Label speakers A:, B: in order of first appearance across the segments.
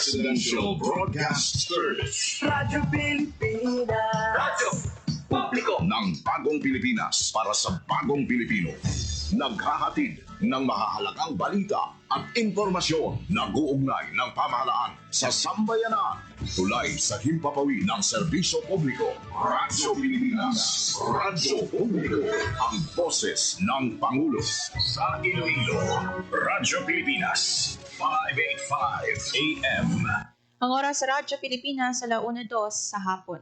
A: Presidential Broadcast Service.
B: Radyo Pilipinas.
A: Radyo Publiko ng Bagong Pilipinas para sa Bagong Pilipino. Naghahatid ng mahahalagang balita at impormasyon na guugnay ng pamahalaan sa sambayanan. Tulay sa himpapawid ng serbisyo publiko. Radyo Pilipinas. Radyo Publiko. Ang boses ng Pangulo. Sa Iloilo, Radyo Pilipinas. 585 AM.
C: Ang oras sa Radyo Pilipinas, 1:02 sa hapon.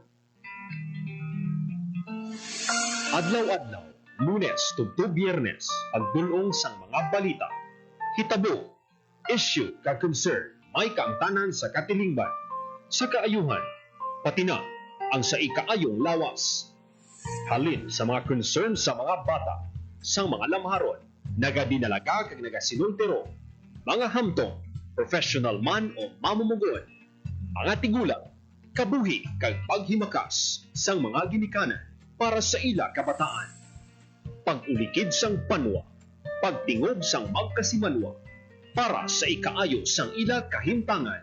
D: Adlaw-adlaw, Lunes tugtog Biyernes, pagdulong sang mga balita. Hitabo, issue ka concern, may kaangtanan sa katilingban, sa kaayuhan, pati na ang sa ikaayong lawas. Halin sa mga concern sa mga bata, sa mga lamharon, nagadinalaga kag nagasinultero, mga hamtong, professional man o mamumugon, mga tigulang, kabuhi kag paghimakas sang mga ginikanan para sa ila kabataan. Pag-ulikid sang panwa, pagtingog sang magkasimanwa, para sa ikaayo sang ila kahimtangan.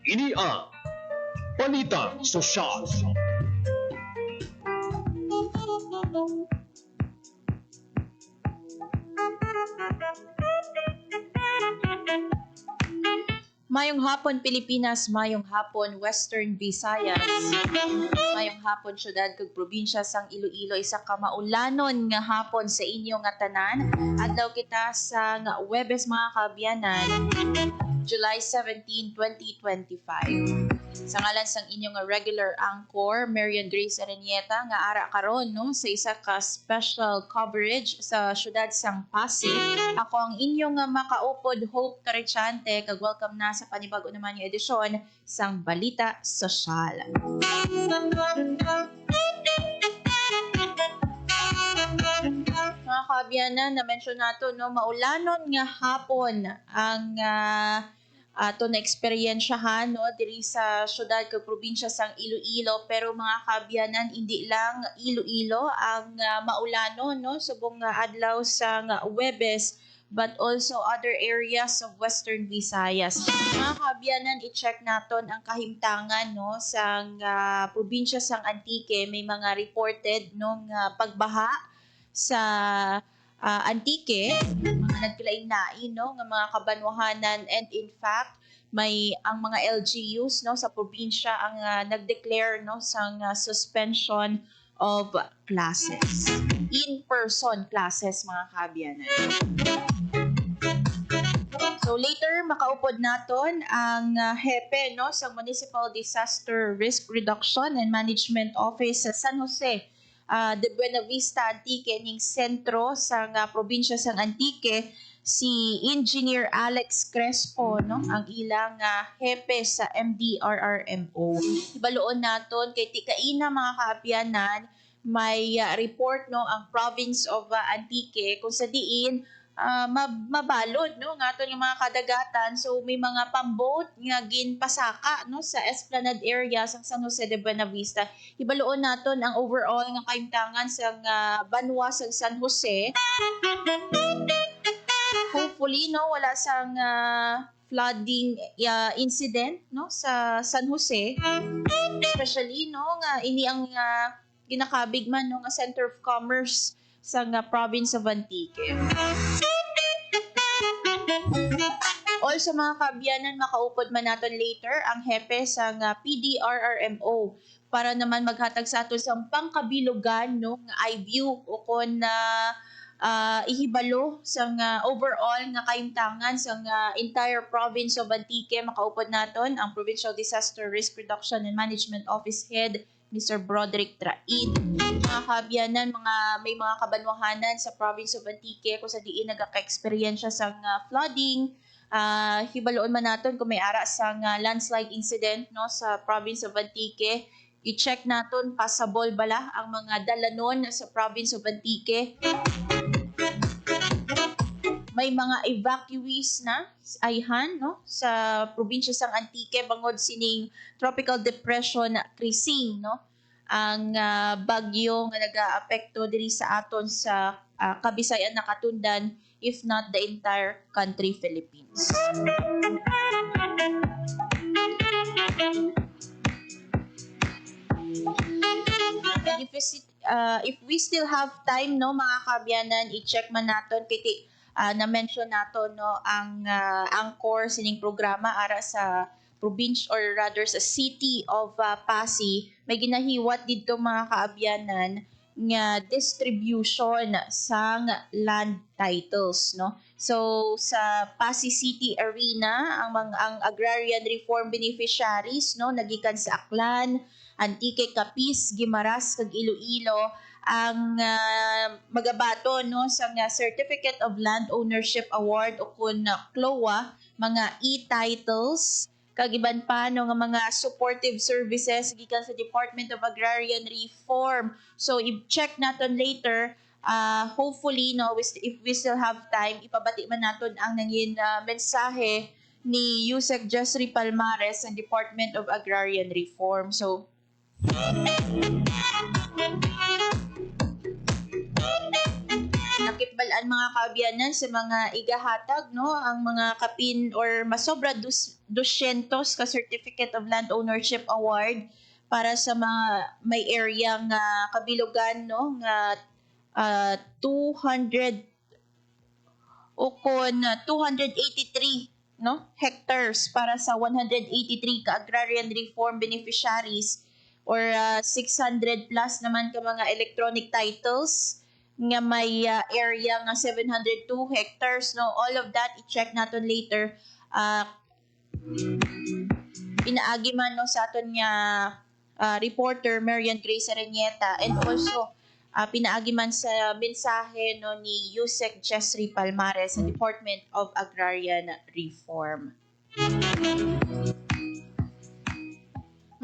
D: Ini ang Balitang Sosyal.
C: Mayong hapon Pilipinas, mayong hapon Western Visayas, mayong hapon syudad kag probinsya sang Iloilo, isa ka maulanon nga hapon sa inyo nga tanan. Adlaw kita sa Huwebes mga kaabyanan, July 17, 2025. Sa ngalan sang inyong regular anchor, Marian Grace Arenieta, nga ara karon no sa isa ka special coverage sa syudad sang Pasig. Ako ang inyong makaupod Hope Tarichante, kag welcome na sa panibago naman yung edisyon sang Balita Sosyal. Mga kaabyanan, na-mention nato no, maulanon nga hapon ang ato na eksperyensyahan no diri sa syudad kag probinsya sang Iloilo, pero mga kaabyanan hindi lang Iloilo ang maulano no subong adlaw sang Huwebes, but also other areas of Western Visayas. Mga kaabyanan, i-check naton ang kahimtangan no sang probinsya sang Antique. May mga reported nung pagbaha sa Antique, mga nagkilaing nain no nga mga kabanwahanan, and in fact may ang mga LGUs no sa probinsya ang nag-declare no sang suspension of classes, in-person classes mga kaabyanan. So later makaupod naton ang hepe no sa Municipal Disaster Risk Reduction and Management Office sa San Jose de Buenavista, Antique, ning sentro sa probinsya sang Antique, si Engineer Alex Crespo no ang ilang hepe sa MDRRMO. Ibaloon naton kay tikaina mga kaabyanan, may report no ang province of Antique kung sa diin mabalod no nga aton yung mga kadagatan. So may mga pamboat nga ginpasaka no sa Esplanade area sa San Jose de Buenavista. Ibaloon naton ang overall nga kahimtangan sa banwa sa San Jose. Hopefully no wala sang flooding incident no sa San Jose, especially no nga ini ang ginakabig man no nga Center of Commerce sa province of Antique. Also mga kaabyanan, makaupod man naton later ang hepe sa PDRRMO para naman maghatag sa aton sa pangkabilugan no nga i-view o kon ihibalo sa overall nga kahimtangan sa entire province of Antique. Makaupod naton ang Provincial Disaster Risk Reduction and Management Office Head Mr. Broderick Traid. Mga kaabyanan, may mga kabanwahanan sa province of Antique kung sa diin nagaka-eksperyensya sa flooding. Hibaloon man naton kung may ara sa landslide incident no sa province of Antique. I-check naton passable bala ang mga dalanon sa province of Antique. May mga evacuees na ayhan no sa probinsya sang Antique bangod sining tropical depression Krising no ang bagyo nga nagaapekto diri sa aton sa Kabisayan na Katundan, if not the entire country Philippines. If we still have time, no, mga kabyanan, i-check man naton kiti na-mention nato no ang angkor sining programa ara sa province or rather sa city of Pasig. May ginahiwat dito mga kaabyanan nga distribution sang land titles, no. So sa Pasig City Arena ang agrarian reform beneficiaries, no, nagikan sa Aklan, Antique, Capiz, Guimaras kag Iloilo ang magabato no sa Certificate of Land Ownership Award o kun CLOA, mga e-titles kag iban pa no nga mga supportive services gikan sa Department of Agrarian Reform. So i-check naton later, hopefully no if we still have time ipabati man naton ang nangin mensahe ni Yusek Jesri Palmares sa Department of Agrarian Reform. So nakitbalaan mga kaabyanan sa mga igahatag no ang mga kapin or masobra 200 ka Certificate of Land Ownership Award para sa mga may area nga kabilugan no nga 200 o kon 283 no hectares para sa 183 ka agrarian reform beneficiaries or 600 plus naman ka mga electronic titles nga may area nga 702 hectares, no. All of that i-check naton later. Pinaagi man no sa aton nga reporter Marian Grace Areñeta, and also pinaagi man sa mensahe no ni Yusek Jesri Palmares sa Department of Agrarian Reform.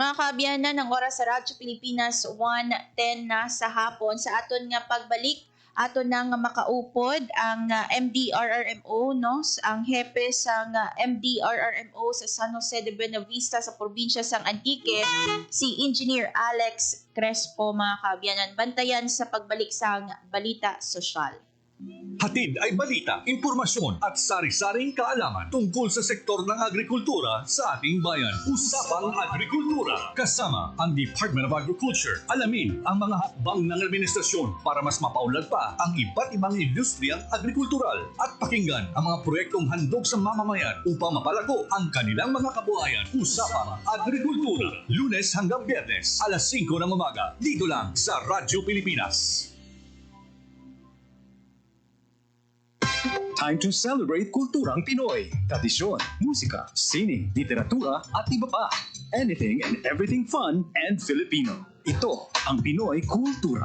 C: Mga kaabyanan, ng oras sa Radyo Pilipinas, 1:10 na sa hapon. Sa aton nga pagbalik, aton na nga makaupod ang MDRRMO, no? Ang hepe sa MDRRMO sa San Jose de Buenavista sa probinsya sang Antique, si Engineer Alex Crespo, mga kaabyanan. Bantayan sa pagbalik sa balita sosyal.
E: Hatid ay balita, impormasyon at sari-saring kaalaman tungkol sa sektor ng agrikultura sa ating bayan. Usapang Agrikultura kasama ang Department of Agriculture. Alamin ang mga hakbang ng administrasyon para mas mapaunlad pa ang iba't ibang industriyang agrikultural at pakinggan ang mga proyektong handog sa mamamayan upang mapalago ang kanilang mga kabuhayan. Usapang Agrikultura, Lunes hanggang Biyernes, alas 5 ng umaga, dito lang sa Radyo Pilipinas.
F: Time to celebrate kulturang Pinoy. Tradisyon, musika, sining, literatura at iba pa. Anything and everything fun and Filipino. Ito ang Pinoy Kultura.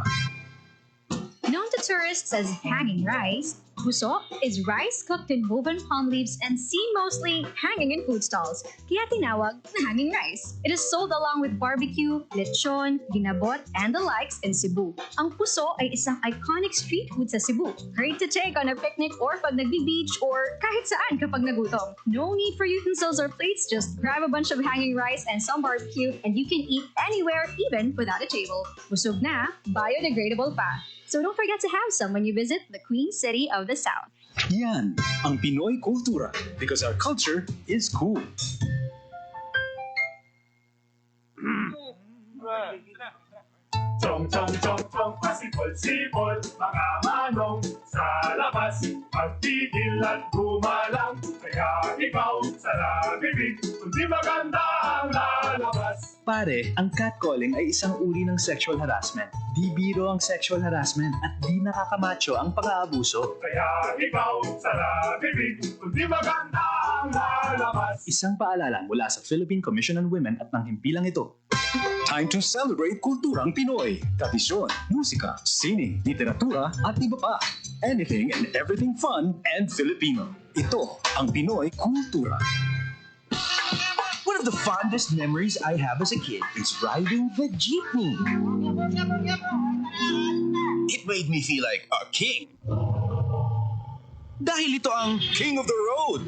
G: Known to tourists as hanging rice, puso is rice cooked in woven palm leaves and seen mostly hanging in food stalls, kaya tinawag na hanging rice. It is sold along with barbecue, lechon, ginabot, and the likes in Cebu. Ang puso ay isang iconic street food sa Cebu. Great to take on a picnic or pag nagbi-beach or kahit saan kapag nagutom. No need for utensils or plates, just grab a bunch of hanging rice and some barbecue and you can eat anywhere, even without a table. Busog na, biodegradable pa. So don't forget to have some when you visit the Queen City of the South.
F: Yan ang Pinoy Kultura because our culture is cool.
H: Chong chong chong chong, pasipol-sipol, mga manong sa labas. Pagtigil at gumalang, kaya ikaw sa labibig, kundi maganda ang lalabas.
B: Pare, ang catcalling ay isang uri ng sexual harassment. Di biro ang sexual harassment at di nakakamacho ang pang-aabuso.
H: Kaya ikaw sa labibig, kundi maganda ang lalabas.
B: Isang paalala mula sa Philippine Commission on Women at ng himpilang ito.
F: Time to celebrate kulturang Pinoy. Tradisyon, musika, sining, literatura at iba pa. Anything and everything fun and Filipino. Ito ang Pinoy Kultura.
B: One of the fondest memories I have as a kid is riding the jeepney.
A: It made me feel like a king. Dahil ito ang King of the Road.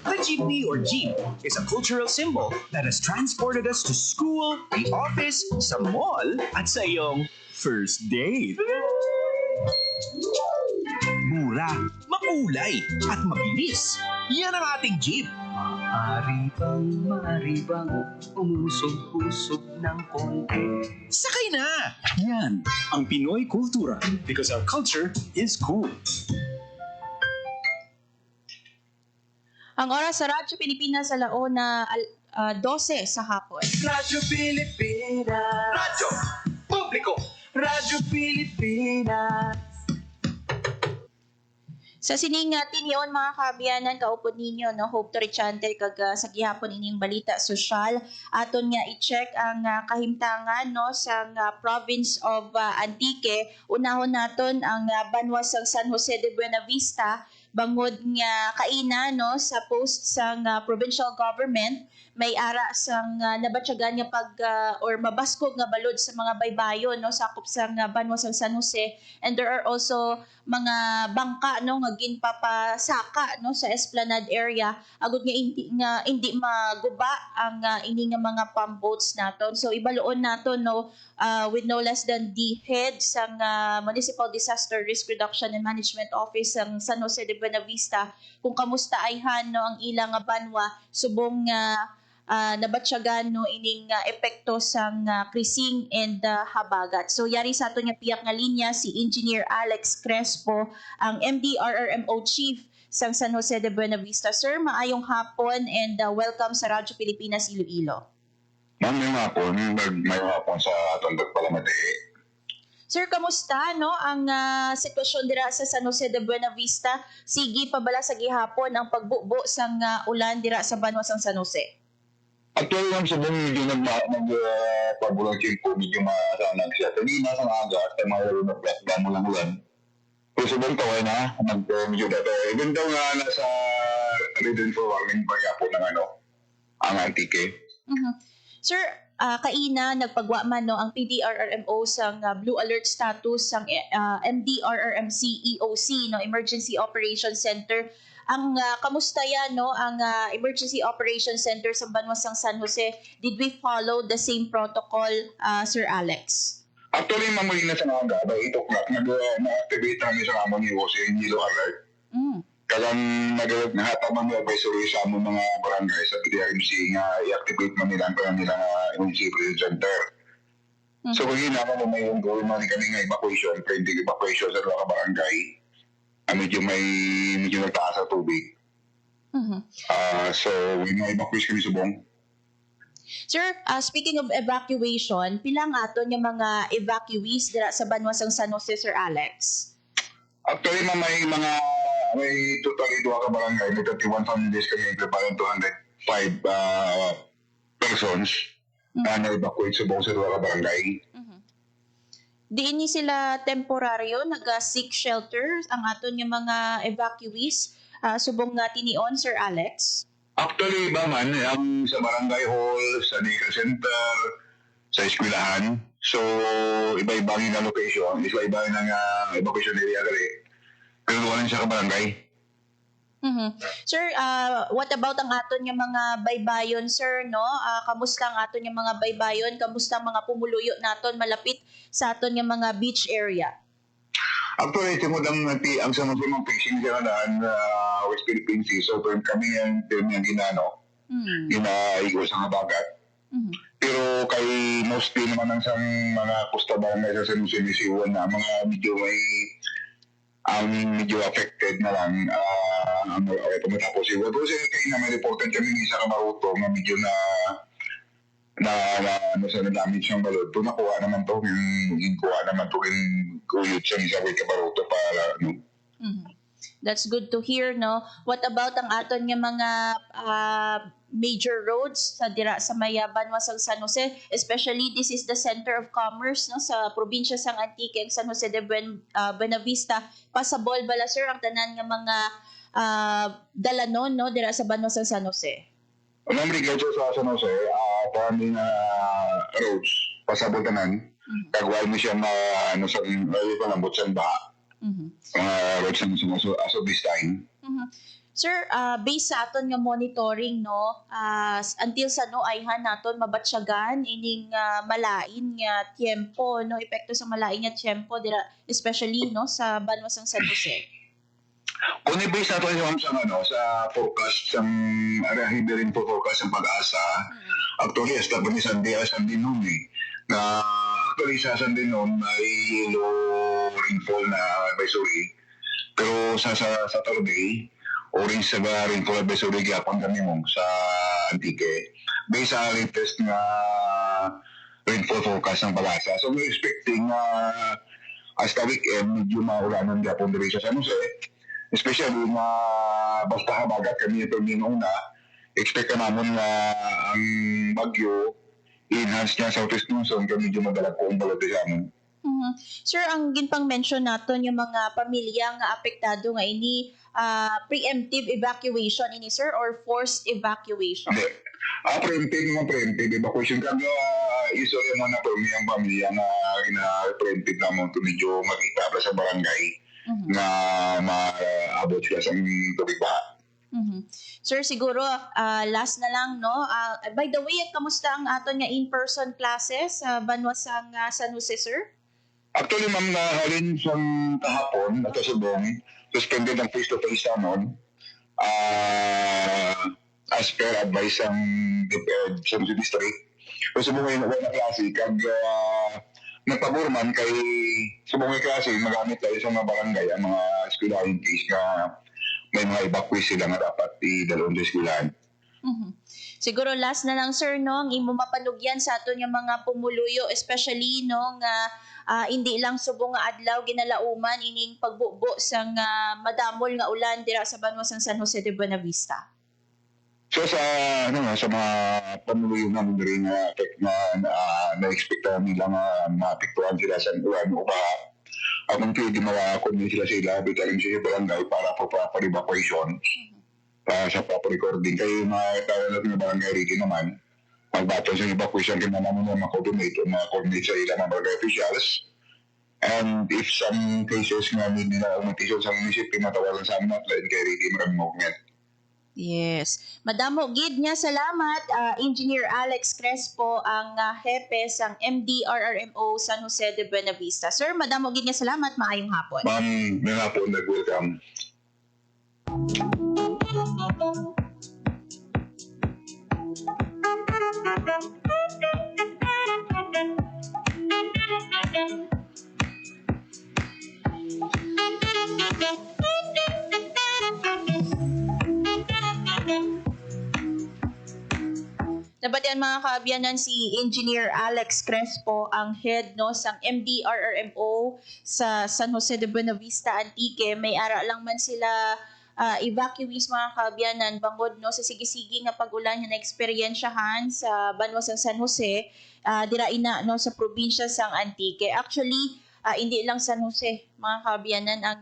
B: The jeepney or jeep is a cultural symbol that has transported us to school, the office, sa mall, at sa iyong first date. Mura, makulay, at mabilis. Yan ang ating jeep.
F: Maari bang umusog-usog ng konti?
B: Sakay na!
F: Yan ang Pinoy kultura because our culture is cool.
C: Ang oras sa Radyo Pilipinas sa laona 12 sa hapon.
B: Radyo Pilipinas. Radyo Publiko. Radyo Pilipinas.
C: Sa sining tinion mga kaabyanan, kaupod ninyo, no, Hope Torichante, kag sa gihapon ining balita sosyal, aton nga i-check ang kahimtangan no, sa province of Antique. Unahon naton ang banwas ng San Jose de Buenavista, bangod nga kaina no, sa post sang provincial government, may ara sang nabatsyagan nga pag or mabaskog nga balod sa mga baybayon no, sakop sang banwas ng San Jose, and there are also mga bangka no nga ginpapasaka no sa Esplanade area agud nga hindi maguba ang ini nga mga pump boats naton. So ibaloon naton no with no less than the head sang Municipal Disaster Risk Reduction and Management Office sang San Jose de Buenavista kung kamusta ayhan no ang ilang banwa subong nabatsyagan no ining epekto sang krising and habagat. So yari sa ato nga piyak nga linya si Engineer Alex Crespo, ang MDRRMO Chief sang San Jose de Buenavista. Sir, maayong hapon and welcome sa Radyo Pilipinas Iloilo.
I: Mamayong hapon sa Tondog Palamati.
C: Sir, kamusta no ang sitwasyon dira sa San Jose de Buenavista? Sige pabala sa gihapon ang pagbubo sang ulan dira sa banwas sang San Jose.
I: Actually, yung sabong medyo nagpagulang po, medyo masanag siya. Kanina sa mga agas, sa mga laro na platform mo lang ulan. Pero sabong taway na, medyo dito. Even daw nga nasa reason for warning pa po ng ang Antique.
C: Mm-hmm. Sir, kaina nagpagwa man no ang PDRRMO sang blue alert status sang MDRRMC EOC no Emergency Operations Center. Ang kamusta yan no ang Emergency Operations Center sa banwas sang San Jose? Did we follow the same protocol, Sir Alex?
I: Actually, mamuli na sa mga by 8 o'clock, na-activate namin sa kamon ni Jose yung yellow alert. Kalang nahatag mo advisory sa among mga barangay sa PDRMC nga i-activate mo nila ang kanilang Emergency Operations Center. So kung yun naman may yung gawin mo kami nga evacuation, pending evacuation sa mga barangay, medyo nagtaas sa tubig. So we na-evacuate kami subong.
C: Sir, speaking of evacuation, pilang aton yung mga evacuees dira sa banwas ng San Jose, Sir Alex?
I: Actually, may totally 2 ka barangay, may 31 families kami, parang 205 persons na na-evacuate subong sa 2 ka barangay.
C: Diin ni sila temporaryo, nag-seek shelter ang aton yung mga evacuees subong nga tinion, Sir Alex?
I: Actually, iba man, ang sa barangay hall, sa Nika Center, sa eskwelahan. So, iba-iba yung location, iba-iba yung evacuation area kali. Pero wala siya ka barangay.
C: Sir, what about ang aton yung mga baybayon, sir, no? Kamusta ang aton yung mga baybayon? Kamusta ang mga pumuluyo naton malapit sa aton yung mga beach area?
I: Actually, timod ang sa mga fishing siya na West Philippine Sea. So, kami yung ginano, ginaigo sa habagat. Pero kay mostly naman ang mga costa barangay sa San Jose Misiwan na mga medyo affected na lang pumatapos siya. Pero kaya na may reportan kami sa Kamaruto na medyo sa damage ng balod. Ito nakuha naman to, yung kuyot siya sa Kamaruto para
C: That's good to hear, no? What about ang aton yung mga major roads sa dira sa Mayaban wasang San Jose? Especially this is the center of commerce no sa probinsya sang Antique, San Jose de Buenavista. Pasabol bala sir ang tanan nga mga dalanon no dira sa banwas sang San Jose.
I: Ang brigade sa San Jose, paraming roads pasabol tanan. Kagwal mo siya sa palambot sa baha. Roads ng as of this time.
C: Sir, based sa aton nga monitoring no, until sa no ayhan naton mabatsyagan ining malain nga tiempo no, epekto sa malain nga tiempo dira especially no sa banwas ng San Jose.
I: Kung i-base natin yung sa forecast ng Hiberin po forecast ng pag-asa, actually, hasta pa ni Sunday noon na actually sa Sunday noon may low rainfall na advisory. Pero sa Saturday, orange sa rainfall advisory gyapon kami mo sa Antique. Based sa latest na rainfall forecast ng pag-asa. So we're expecting as the weekend, medyo maulanan gyapon diri sa San Jose. Especially na basta habagat kami ito una, expect naman na ang bagyo i-enhance niya sa Southeast Luzon kami medyo madalag po ang balad sa amin.
C: Sir, ang ginpang mention naton yung mga pamilya nga apektado nga ini preemptive evacuation ini sir or forced evacuation?
I: Hindi. Preemptive evacuation kami usually mo na po yung pamilya na preemptive na mo ito medyo makita pa sa barangay. Na maabot sila sa tubig baha.
C: Sir, siguro last na lang no. By the way, kamusta ang aton nga in-person classes sa Banwa sang San Jose, sir?
I: Actually, ma'am, halin siyang kahapon at sa Bong, suspended ang face-to-face naman as per advice ng DepEd sa Jose District. So, bumay na klase, kag nagpaburman kay subong klase magamit tayo sa mga barangay ang mga eskwelahan case na may mga evacuees sila na dapat idalon sa eskwelahan.
C: Siguro last na lang sir no, ang imo mapanugyan sa aton yung mga pumuluyo especially no nga hindi lang subong nga adlaw ginalauman ining pagbubo sang madamol nga ulan dira sa Banwa sang San Jose de Buenavista.
I: So sa mga pamuluyo namin rin na-expect nila nga maapektuhan sila sa ulan o ba kung pwede makakunin sila sa ilabi tayo sa barangay para po proper evacuation sa proper recording. Kaya mga natin na barangay rin naman magbato sa evacuation rin naman mga-coordinate sa ilang mga barangay officials. And if some cases nga nila umatisyon sa munisipyo matawagan sa amin hotline kaya rin maraming movement.
C: Yes. Madamo gid nga salamat Engineer Alex Crespo ang hepe sang MDRRMO San Jose de Buenavista. Sir, madamo gid nga salamat, maayong hapon.
I: Ma'am, may hapon nag-welcome.
C: Nabatian mga kaabyanan si Engineer Alex Crespo, ang head no sang MDRRMO sa San Jose de Buenavista, Antique. May ara lang man sila evacuees mga kaabyanan bangod no sa sige-sige nga pag-ulan nga na-eksperyensyahan sa Banwa sang San Jose dira ina no sa probinsya sang Antique. Actually, hindi lang San Jose mga kaabyanan ang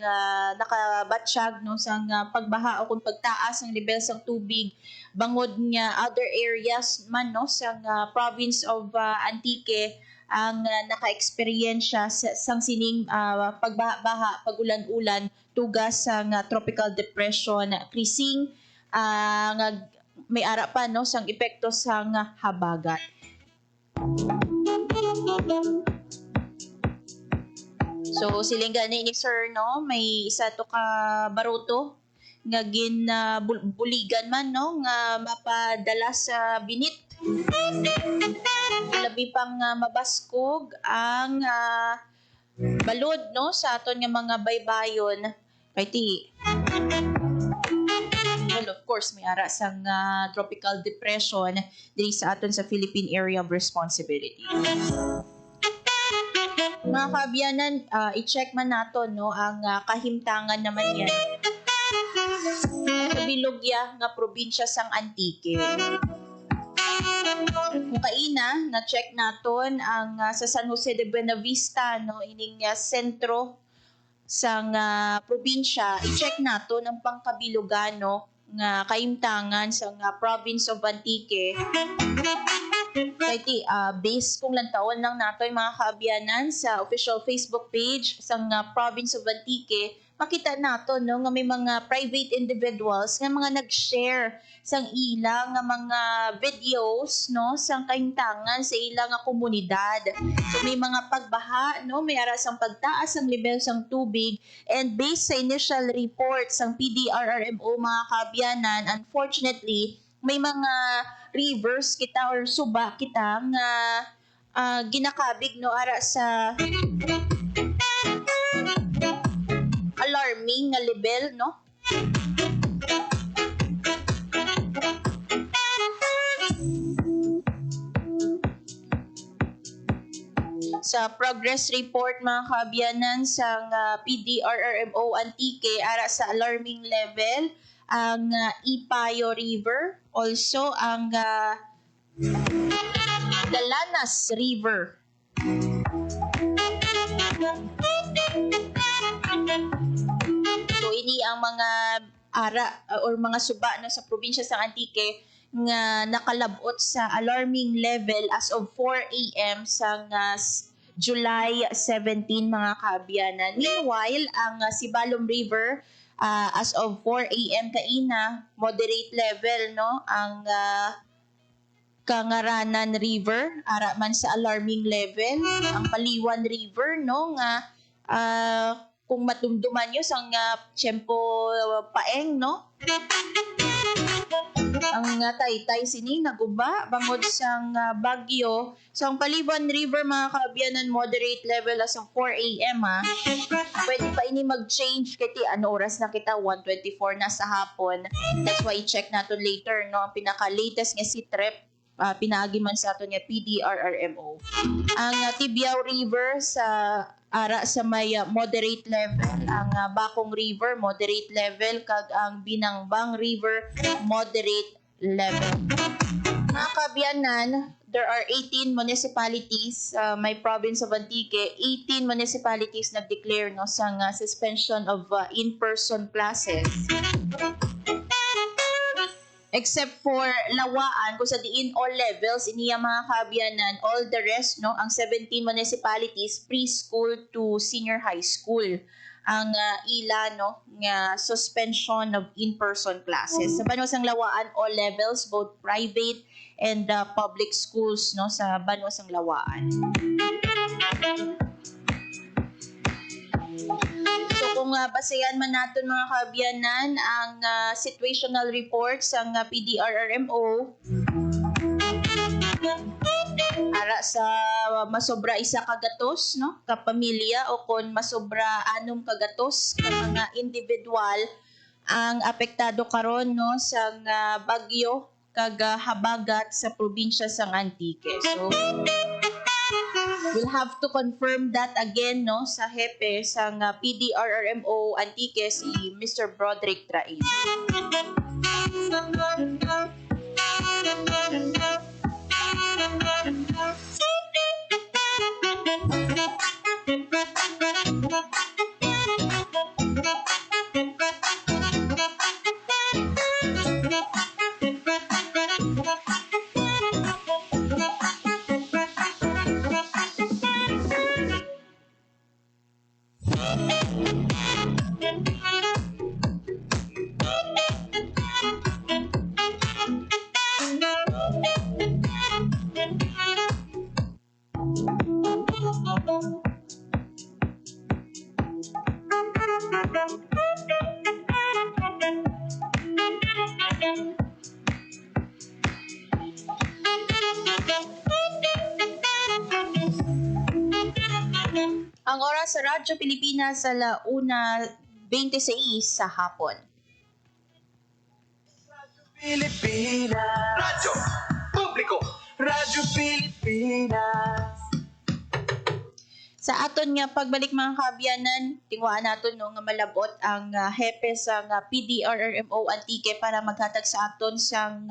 C: nakabatsyag no sang pagbaha o kung pagtaas ng level sang tubig bangod nga other areas man no sang province of Antique ang naka-eksperyensya sang sining pagbaha, pag-ulan-ulan tugas sang tropical depression krising nga may ara pa no sang epekto sang habagat. So siling gani ni sir no, may isa to ka baruto nga buligan man no nga mapadala sa binit. Labi pang mabaskog ang balod no sa aton nga mga baybayon kay ti. Well, of course, may ara sang tropical depression diri sa aton sa Philippine Area of Responsibility. Mga kaabyanan, i-check man nato no ang kahimtangan naman yan sa Bilogya nga probinsya sang Antique. Kung kaina, na-check naton ang sa San Jose de Buenavista no ining sentro sang probinsya, i-check naton ang pangkabilogano nga kahimtangan sang province of Antique. Kaya base kung lantaon lang nato yung mga kaabyanan sa official Facebook page sang province of Antique, makita nato no nga may mga private individuals nga mga nag-share sang ilang nga mga videos no sang kahimtangan sa ilang nga komunidad. So may mga pagbaha no, may ara sang pagtaas ang level sang tubig, and based sa initial report sang PDRRMO mga kaabyanan, unfortunately may mga rivers kita or suba kita nga ginakabig no ara sa alarming nga level no. Sa progress report mga kaabyanan sang PDRRMO Antique ara sa alarming level ang Ipayo River, also ang Dalanas River. So ini ang mga ara or mga suba no, sa probinsya sa Antique nga nakalabot sa alarming level as of 4 a.m. sa July 17 mga kaabyanan. Meanwhile, ang Sibalom River as of 4 a.m. kaina, moderate level no, ang Kangaranan River ara man sa alarming level, ang Paliwan River no nga kung matumduman nyo sang tiyempo paeng no, ang Taytay sini naguba bangod sang bagyo. So ang Paliwan River mga kaabyanan, moderate level as of 4 a.m. Pwede pa ini mag-change kiti ano oras na kita, 1:24 na sa hapon. That's why i-check natin later no, ang pinaka-latest nga si trip pinaagi man sa ato niya PDRRMO. Ang Tibiao River sa ara sa may moderate level, ang Bakong River moderate level, kag ang Binangbang River moderate level. Mga kaabyanan, there are 18 municipalities, may province of Antique, 18 municipalities nag-declare no sang suspension of in-person classes. Except for Lawaan, kung sa diin all levels, iniya mga kaabyanan, all the rest, no, ang 17 municipalities, preschool to senior high school, ang ila, no, nga suspension of in-person classes. Sa Banwasang Lawaan, all levels, both private and public schools, no, sa Banwasang Lawaan. So kung basehan man natin mga kaabyanan ang situational reports ang PDRRMO ara sa masobra isa kagatos no kapamilya o kung masobra 6 kagatos ka mga individual ang apektado karon no sa bagyo kag habagat sa probinsya sang Antique. So we'll have to confirm that again no sa hepe sang PDRRMO Antique, si Mr. Broderick Train. Ang oras sa Radyo Pilipinas sa 1:26 sa hapon.
B: Pilipinas. Radyo Publiko. Radyo Pilipinas.
C: Sa aton nga pagbalik mga kaabyanan, tingwaan naton no nga malabot ang hepe sa PDRRMO Antique para maghatag sa aton sang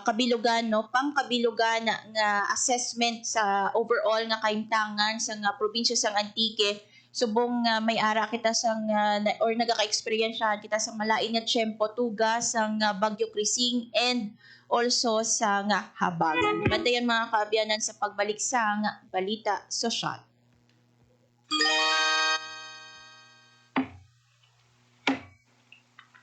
C: kabilugan no, pangkabilugan nga assessment sa overall nga kahimtangan sa probinsya sang Antique. Subong may ara kita sang or nagaka-experience kita sa malain nga tiyempo tuga sang Bagyo Krising and also sa habagan. Bantayan mga kaabyanan sa pagbalik sa balita sosyal.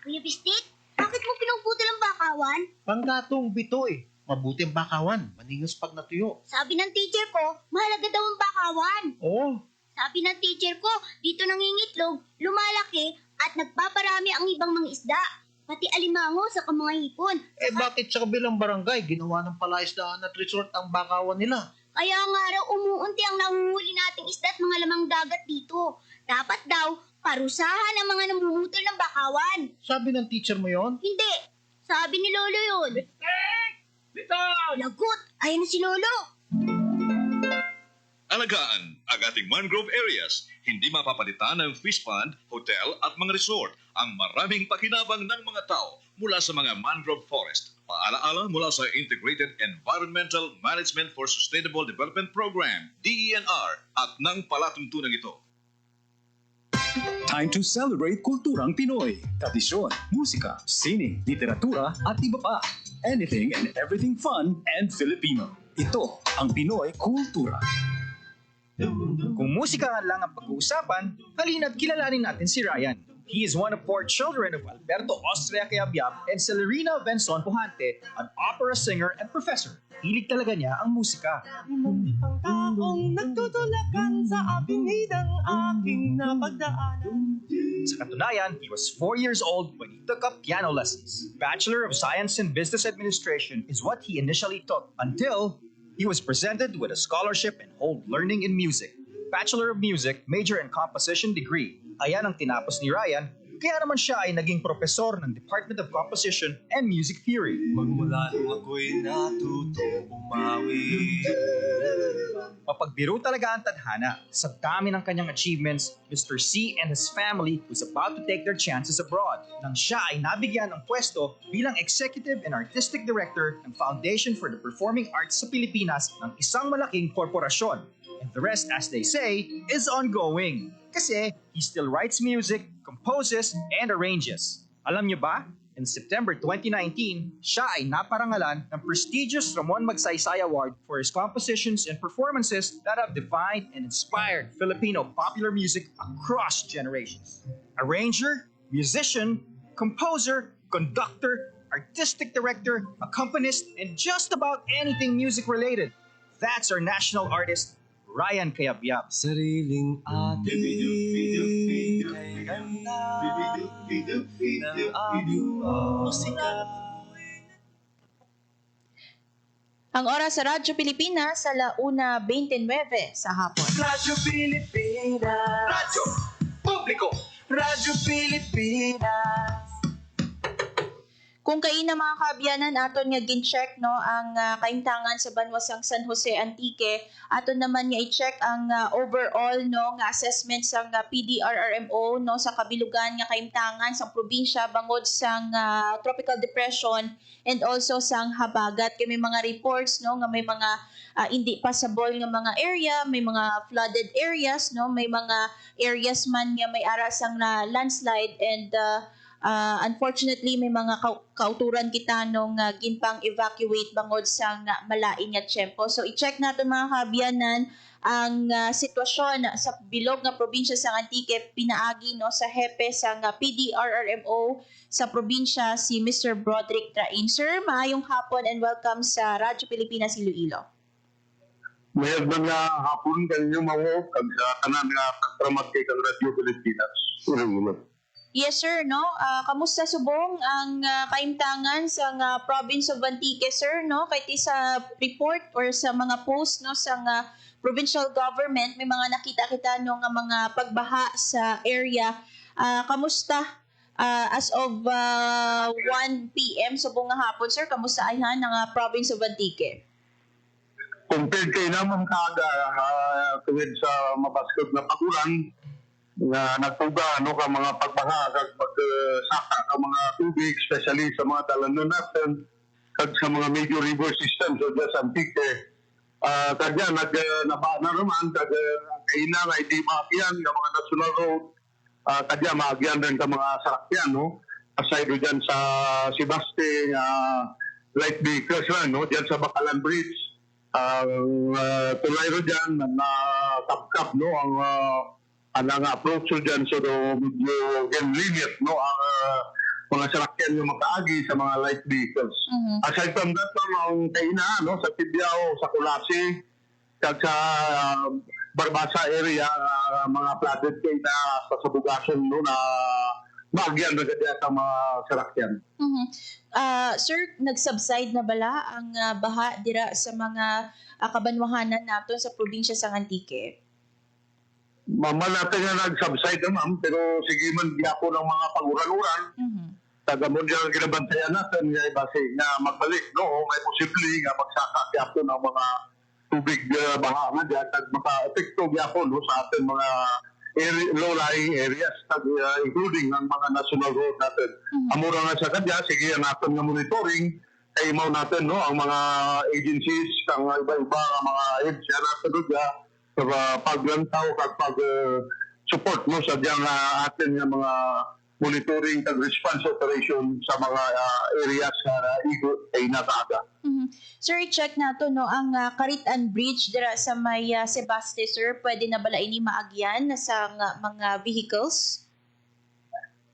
J: Kuya Bistik, bakit mo pinuputol ang bakawan?
K: Panggatong bito eh. Mabuti ang bakawan. Maningos pag natuyo.
J: Sabi ng teacher ko, mahalaga daw ang bakawan.
K: Oo.
J: Sabi ng teacher ko, dito nangingitlog, lumalaki, at nagpaparami ang ibang mga isda. Pati alimango sa mga hipon.
K: Eh bakit sa kabilang barangay ginawa ng palaisdaan at resort ang bakawan nila?
J: Kaya nga raw umuunti ang nahuhuli nating isda at mga lamang dagat dito. Dapat daw, parusahan ang mga namumutol ng bakawan.
K: Sabi ng teacher mo yon?
J: Hindi. Sabi ni Lolo yun. Lagot! Ayan na si Lolo.
E: Alagaan ang ating mangrove areas. Hindi mapapalitan ng fish pond, hotel at mga resort ang maraming pakinabang ng mga tao mula sa mga mangrove forest. Paalaala mula sa Integrated Environmental Management for Sustainable Development Program, DENR, at ng palatuntunan ito.
F: Time to celebrate kulturang Pinoy. Tradisyon, musika, sining, literatura at iba pa. Anything and everything fun and Filipino. Ito ang Pinoy Kultura.
B: Kung musika nga lang ang pag-uusapan, halina't kilalanin natin si Ryan. He is one of 4 children of Alberto Austria Cayabyab and Celerina Benzon Pujante, an opera singer and professor. Hilig talaga niya ang musika.
L: Ang taong nagtutulakan sa abinidang aking napagdaanan.
B: Sa katunayan, he was 4 years old when he took up piano lessons. Bachelor of Science in Business Administration is what he initially took until he was presented with a scholarship in Hold Learning in Music. Bachelor of Music, major in composition degree. Ayan ang tinapos ni Ryan, kaya naman siya ay naging profesor ng Department of Composition and Music Theory.
L: Magmula nung ako'y natutong umawi.
B: Mapagbiro talaga ang tadhana. Sa dami ng kanyang achievements, Mr. C and his family was about to take their chances abroad nang siya ay nabigyan ng pwesto bilang Executive and Artistic Director ng Foundation for the Performing Arts sa Pilipinas ng isang malaking korporasyon. And the rest, as they say, is ongoing. Kasi he still writes music, composes, and arranges. Alam niyo ba? In September 2019, siya ay naparangalan ng prestigious Ramon Magsaysay Award for his compositions and performances that have defined and inspired Filipino popular music across generations. Arranger, musician, composer, conductor, artistic director, accompanist, and just about anything music-related. That's our national artist, Ryan Cayabyab.
L: Sariling atin ay ganda ng aming musika.
C: Ang oras sa Radyo Pilipinas sa 1:29 sa hapon.
L: Radyo Pilipinas. Radyo Publiko. Radyo Pilipinas.
C: Kung kayo na mga kaabyanan, aton nga gin-check no, ang kaimtangan sa Banwasang San Jose Antique, aton naman nga i-check ang overall no, nga assessment sa PDRRMO no, sa kabilugan nga kaimtangan sa probinsya bangod sa tropical depression and also sa habagat. Kaya may mga reports no, nga may mga hindi passable nga mga area, may mga flooded areas, no, may mga areas man nga may arasang na landslide and unfortunately, may mga kauturan kita nung ginpang evacuate bangod sa malain nga tiyempo. So, i-check natin mga kaabyanan ang sitwasyon sa bilog nga probinsya sa Antique, pinaagi no, sa hepe sa PDRRMO sa probinsya si Mr. Broderick Train. Sir, maayong hapon and welcome sa Radyo Pilipinas Iloilo.
I: Mayroon mga hapon kanyo mawag sa tanan nga pagpramagkay kang Radyo Pilipinas.
C: Yes sir, no? Kamusta subong ang kaimtangan sa province of Antique, sir, no? Kahit sa report or sa mga post no sa provincial government, may mga nakita-kita no nga mga pagbaha sa area. Kamusta as of 1 p.m. subong nga hapon, sir? Kamusta ayhan ng province of Antique?
I: Compared kay naman kada tuwid sa mabaskog na pagulan, nga nagtuga ano ka mga pagbaha kag pagsaka ka mga tubig, especially sa mga dalanon natin kag sa mga major river systems so sa Antique kagya naba na naman kag kaina nga hindi maagyan ng mga national road kagya maagyan rin ka mga sarakyan no aside dyan sa Sebaste light vehicles lang no dyan sa Bakalan Bridge tulay ro dyan na kapkap no ang approach dyan so medyo limit no ang mga salakyan yung makaagi sa mga light vehicles. Aside from that, ang kaina, no, sa Tibiao, sa Kulasi, at sa Barbasa area, mga flooded kayo na sa Sabugason, no, na maagyan na ganyan ang mga salakyan.
C: Sir, nag-subside na bala ang baha dira sa mga kabanwahanan nato sa probinsya sa Antique?
I: Mama natin nga nag-subside na, ma'am, pero sige man ako ng mga pag-uran-uran. Tagamon niya ang ginabantayan natin nga base nga magbalik, no? May posible nga magsaka ako ng mga tubig baha nga dyan at maka-epekto ako, no, sa ating mga low-lying areas, including ang mga national road natin. Amura nga sa kanya, sige ang ating nga monitoring, ay mo natin, no, ang mga agencies, ang iba-iba, ang mga agency natin doon, paglantaw kag pag-support mo sa diyang atin nga mga monitoring kag response operation sa mga areas na igot ay nakaaga.
C: Sir, i-check nato no ang Karitan Bridge dira sa may Sebaste, sir. Pwede na bala ini maagyan sa mga vehicles?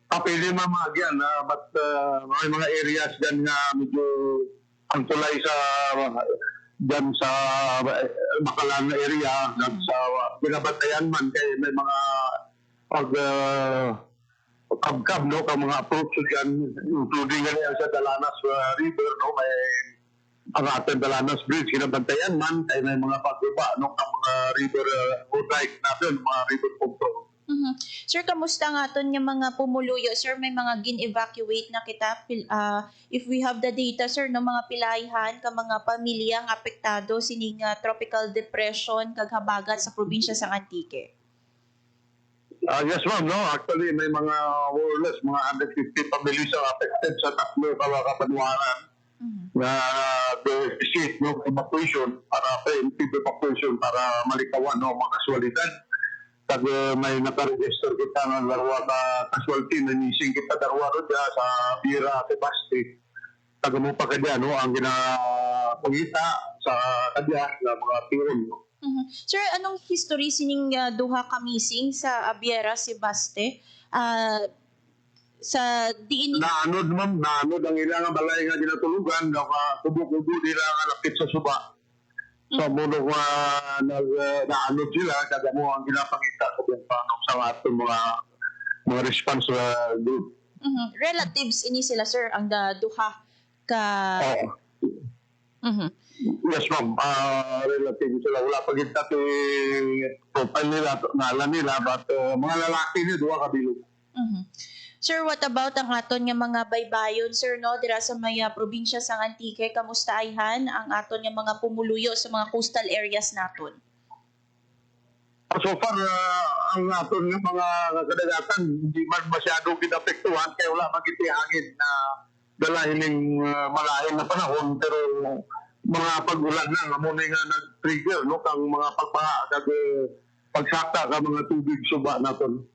I: Pwede maagyan, but may mga areas dyan nga medyo ang tulay sa dyan sa Bakalan area, dyan sa binabantayan man kay may mga pagkab, no, ka mga approach dyan, including nga sa Dalanas River, no, may ang ating Dalanas Bridge, kinabantayan man kay may mga pagbaba, no, ka mga river road dike natin, mga river control.
C: Sir, kamusta nga aton yung mga pumuluyo? Sir, may mga gin-evacuate na kita. If we have the data, sir, no, mga pilayhan ka mga pamilyang apektado sining tropical depression kag habagat sa probinsya sa Antique.
I: Yes, ma'am, no. Actually, may mga more or less mga 150 families ang affected sa tatlo kabanwanan na visit, no, evacuation para preemptive evacuation para malikawan, no, mga kasualidad. Pag may nakaregister kita ng darwa ka casualty, nanising kita darwa ro dyan sa Bira, Sebaste. Taga mo pa kanya, no, ang ginapangita sa kanya na mga piyon, no.
C: Sir, anong history sining duha ka missing sa Abiera, Sebaste? Sa diin...
I: Naanod, ma'am, naanod ang ilang balay nga ginatulugan, kubo-kubo nila nga lapit sa suba. So, muna naanod sila, kada mo ang ginapangita sa panong sa ating mga response group.
C: Relatives ini sila, sir, ang duha ka...
I: Yes, ma'am. Relative sila. Wala pa kita profile nila, ngalan nila, but mga lalaki niya, duha kabilog.
C: Sir, what about ang aton nga mga baybayon, sir, no? Dira sa may probinsya sa Antique, kamusta ayhan ang aton nga mga pumuluyo sa mga coastal areas naton?
I: So far, ang aton nga mga kadagatan, hindi man masyadong kinapektuhan, kaya wala magitihangin na dalahin ng malahin na panahon, pero mga pag-ulan na, muna nga nag-trigger, no, kang mga pagbaha, kag pagsakta ka mga tubig suba naton.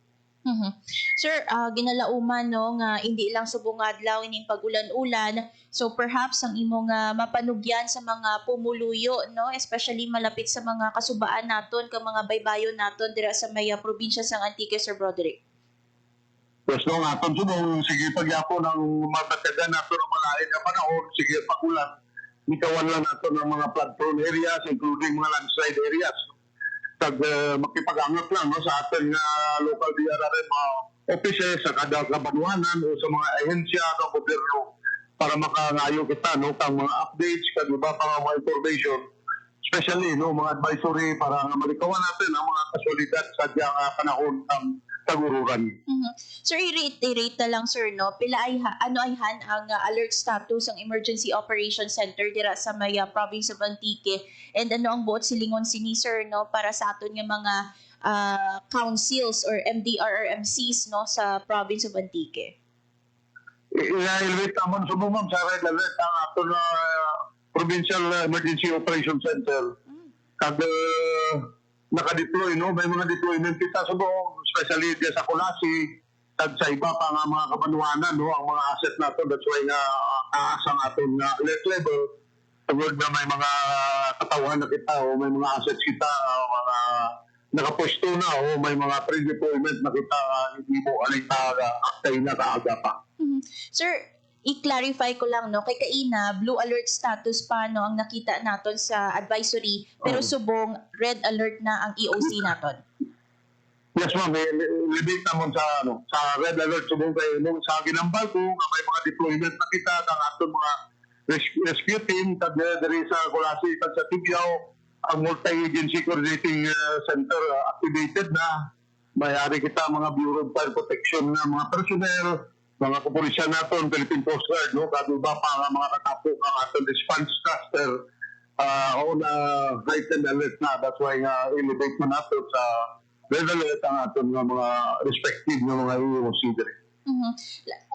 C: Sir, ginalauman, no, nga hindi lang subong adlaw ining pag-ulan-ulan, so perhaps ang imong mapanugyan sa mga pumuluyo, no, especially malapit sa mga kasubaan naton kang mga baybayon naton dira sa may probinsya sang Antique, Sir Broderick.
I: Yes, no, aton subong sige pagyapo ng mabatagan nato ng malahin na panahon, sige pag-ulan, ikawan lang nato ng mga flood-prone areas, including mga landslide areas. Makipag-angat lang, no, sa ating local DRRM offices sa kada kabanwanan o sa mga ahensya ng gobyerno para makangayo kita, no, kang mga updates, kag iba pa mga information, especially, no, mga advisory para malikawan natin ang mga kasualidad sa diyang panahon ng tagururan.
C: Sir, i-reiterate na lang, sir, no, pila ay ano ayhan ang alert status ng Emergency Operations Center dira sa may province of Antique, and ano ang buot silingon sini, sir, no, para sa aton nga mga councils or MDRRMCs, no, sa province of Antique.
I: I-elevate naman sa mumam sa red alert ang ato na Provincial Emergency Operations Center. Kag naka-deploy, no, may mga deployment kita sa buong, especially diya sa Kulasi, kag sa iba pa nga mga kabanwanan, no, ang mga asset nato. That's why nga taas ang ating alert level. Tungod na may mga katawan na kita o may mga assets kita, mga nakapwesto na o may mga pre-deployment na kita hindi mo aling aktay na kaaga pa.
C: Sir, i-clarify ko lang, no, kay Kaina, blue alert status pa, no, ang nakita naton sa advisory, pero subong red alert na ang EOC naton.
I: Yes, ma'am. Libig naman sa red alert subong kayo. Nung sa ginambal ko, may mga deployment na kita ng atong mga rescue team, dari sa Kulasi, sa Tibiao, ang multi-agency coordinating center activated na. Mayari kita mga Bureau of Fire Protection na mga personnel, mga kapulisyan natin, Philippine Coast Guard, no? Bago ba pa mga katapok ang ating response cluster on heightened alert na. That's why elevate mo natin sa red alert ang ating mga respective na mga EOC.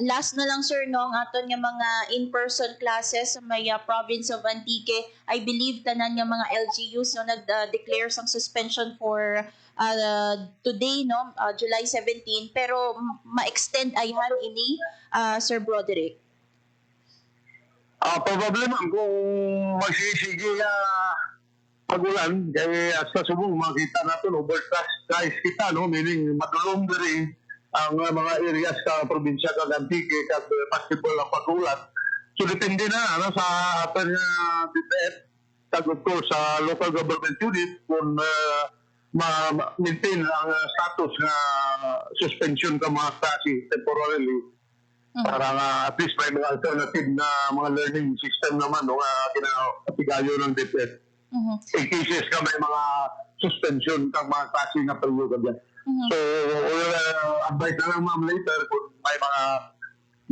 C: Last na lang, sir, no, ang aton nga mga in-person classes sa may province of Antique, I believe tanan nga mga LGUs no nag-declare sang suspension for today, no, July 17, pero ma-extend ayhan ini, Sir Broderick.
I: Probably ma'am, kung magsisige pagulan, kaya sa subong makita natin overcast kita, no, meaning madulong diri ang mga areas sa probinsya kag Antique kag possible ang pagulan. So depende na sa aton nga DepEd kag of course sa local government unit kung ma-maintain ang status nga suspension ka mga klase temporarily para nga at least may mga alternative na mga learning system naman no, kinatigayo ng DepEd. In cases ka may mga suspension kang mga klase nga periodo dyan. So, advice na lang ma'am later kung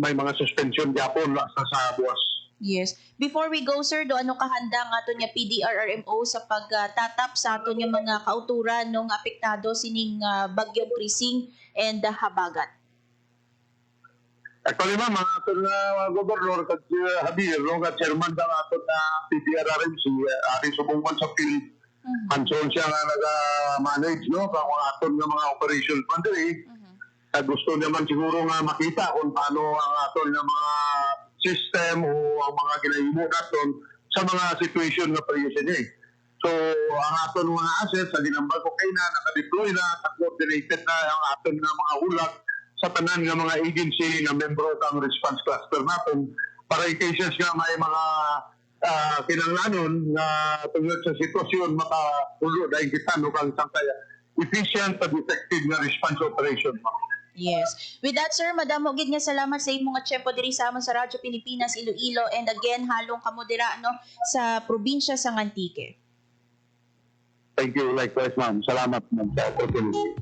I: may mga suspension yapon sa buwas.
C: Yes. Before we go, sir, do ano kahanda ang aton nga PDRRMO sa pagtatap sa aton nga mga kauturan nung apektado sining bagyong Krising and Habagat?
I: Actually ma'am, ang aton nga gobernador kag Javier, no, kag chairman ng aton nga PDRRMC, ari subong sa field. Hanson siya nga nag-manage, no, sa mga aton nga mga operations man diri. Gusto naman siguro nga makita kung paano ang aton nga mga system o ang mga ginahimo naton sa mga situation nga present eh. So, ang aton mga assets sa ginambal ko kay na naka-deploy na, coordinated na ang aton nga mga ulag sa tanan nga mga agency nga membro kang response cluster natin para in cases nga may mga kinanglanon na tungkol sa sitwasyon makahulo dahil kita no kang kaya efficient at effective na response operation.
C: Yes. With that, sir, Madam Hugid nga salamat sa imong nga tiyempo diri sa amon sa Radyo Pilipinas Iloilo and again halong kamodera no sa probinsya sa Antique.
I: Thank you likewise ma'am. Salamat ma'am sa opportunity.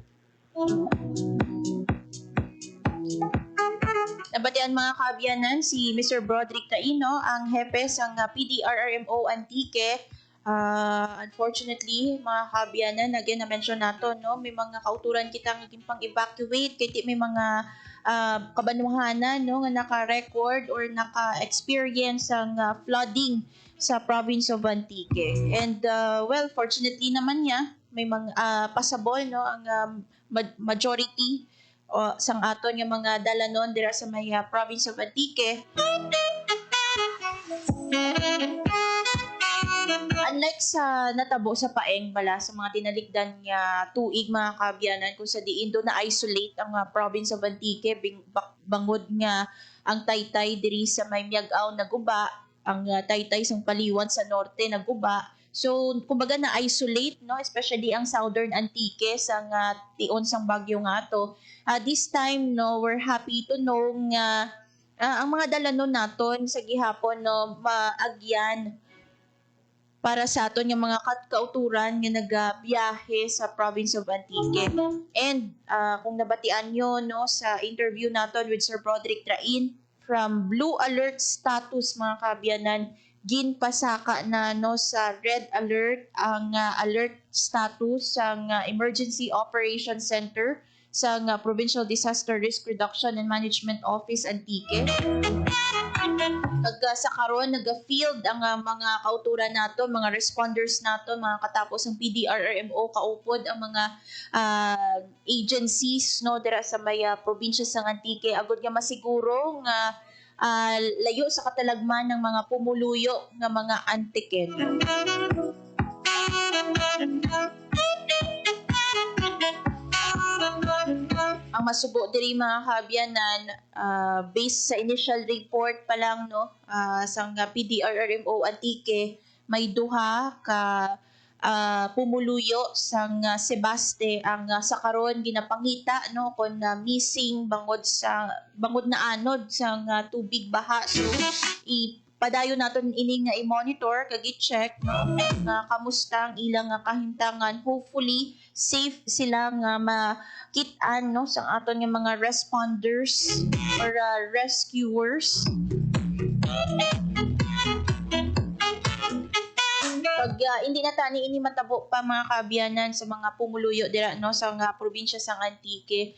C: Nabatian mga kaabyanan si Mr. Broderick Taino, ang hepe sang PDRRMO Antique. Unfortunately, mga kaabyanan, again na-mention nato, no, may mga kauturan kitang naging pang-evacuate, kaya may mga kabanuhanan no, nga naka-record or naka-experience ang flooding sa province of Antique. And well, fortunately naman niya, may mga pasabol no, ang majority sang aton nga mga dalanon dira sa may province of Antique. Unlike sa natabo sa Paeng bala sa mga tinaligdan nga tuig mga kaabyanan kung sa diin do na isolate ang province of Antique bangod nga ang taytay diri sa may Miag-aw naguba, ang taytay sang Paliwan sa norte naguba. So, kumbaga na-isolate, no? Especially ang Southern Antique sang tion sang bagyo nga to. This time, no, we're happy to know nga ang mga dalanon naton sa gihapon, no, maagyan para sa aton yung mga kauturan nga nagabiyahe sa province of Antique. And kung nabatian nyo, no, sa interview naton with Sir Broderick Train, from blue alert status mga kaabyanan, ginpasaka na no sa red alert ang alert status sang Emergency Operations Center sa Provincial Disaster Risk Reduction and Management Office Antique. Sa karon naga-field ang mga kauturan nato, mga responders nato, mga katapos ng PDRRMO kaupod ang mga agencies no dira sa may probinsya sang Antique agud nga masiguro nga layo sa katalagman ng mga pumuluyo ng mga Antiken. Ang masubo diri mga kaabyanan, based sa initial report pa lang no, sang PDRRMO Antique, may duha ka pumuluyo sang Sebaste ang sa karon ginapangita no kon missing bangod na anod sang tubig baha. So padayon naton ini nga i-monitor kag i-check no nga kamusta ang ilang nga kahintangan. Hopefully safe sila nga makit-an no sang aton nga mga responders or rescuers. Pag hindi na tani ini matabo pa mga kaabyanan sa mga pumuluyo dira no sa nga probinsya sang Antique,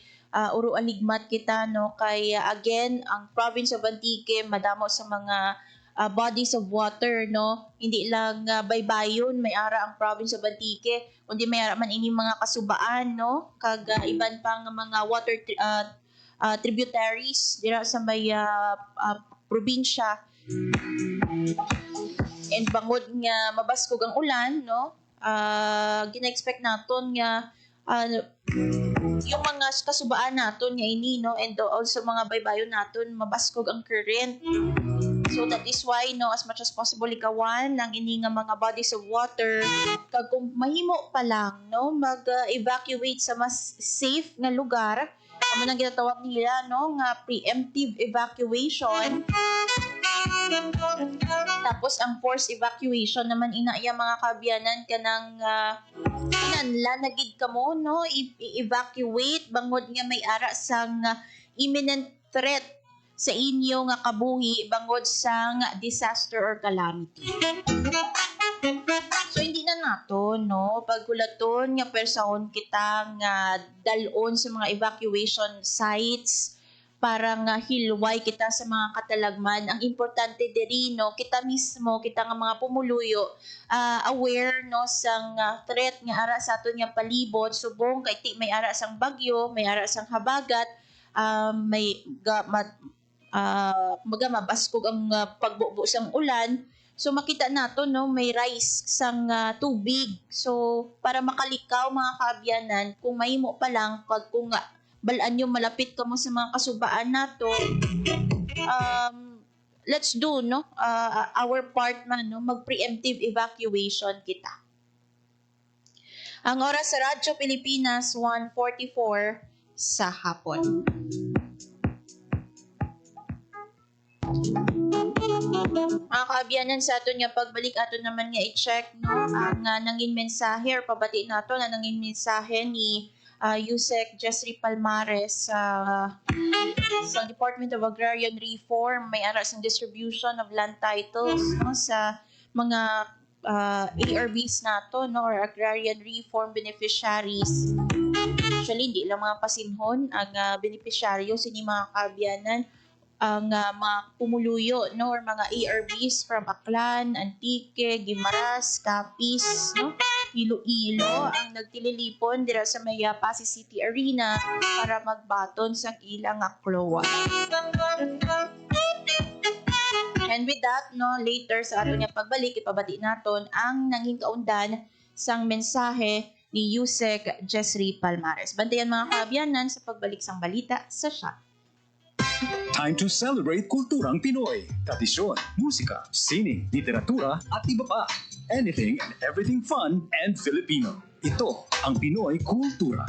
C: uro aligmat kita no kay again ang province of Antique madamo sa mga bodies of water no, hindi lang baybayon may ara ang province of Antique, kundi may ara man ini mga kasubaan no kag iban pang mga water tributaries dira sa may probinsya. And bangod nga mabaskog ang ulan no, gina-expect naton nga yung mga kasubaan naton nga ini no, and also mga baybayon naton mabaskog ang current. So that is why no, as much as possible ikawan ang ini nga mga bodies of water kag kung mahimo pa lang no mag-evacuate sa mas safe nga lugar. Amo nang ginatawag nila no nga preemptive evacuation. Tapos ang forced evacuation naman inaya mga kaabyanan kanang kinanlanagid kamo no i-evacuate bangod nga may ara sang imminent threat sa inyo nga kabuhi bangod sang disaster or calamity. So hindi na nato no pagkulaton nga persahon kita nga dalon sa mga evacuation sites para nga hilway kita sa mga katalagman. Ang importante diri no kita mismo kita nga mga pumuluyo aware no sang threat nga ara sa aton nga palibot subong kay may ara sang bagyo, may ara sang habagat, may mabaskog ang pagbubo sang ulan. So makita nato no may rise sang tubig. So para makalikaw mga kaabyanan kung mahimo pa lang kung balaan nyo malapit ka mo sa mga kasubaan nato, let's do no our part man no mag preemptive evacuation kita. Ang oras sa Radyo Pilipinas 1:44 sa hapon. Mga kaabyanan sa aton nga pagbalik aton naman nga i-check no ang nangin mensahe or pabati nato na nangin mensahe ni Yusek Jesri Palmares sa Department of Agrarian Reform. May aras ng distribution of land titles no sa mga ARBs nato no or Agrarian Reform beneficiaries. Actually hindi lang mga pasinhon ang beneficiaryo sini mga kaabyanan ang mga pumuluyo no or mga ARBs from Aklan, Antique, Guimaras, Capiz, no, Iloilo ang nagtililipon dira sa may Pasig City Arena para magbaton sa ilang aklowa. And with that no, later sa aton nga pagbalik ipabati naton ang nanging kaundan sang mensahe ni Yusek Jesri Palmares. Bantayan mga kaabyanan sa pagbalik sang balita sa Shot.
F: Time to celebrate kulturang Pinoy. Tradisyon, musika, sining, literatura, at iba pa. Anything and everything fun and Filipino. Ito ang Pinoy Kultura.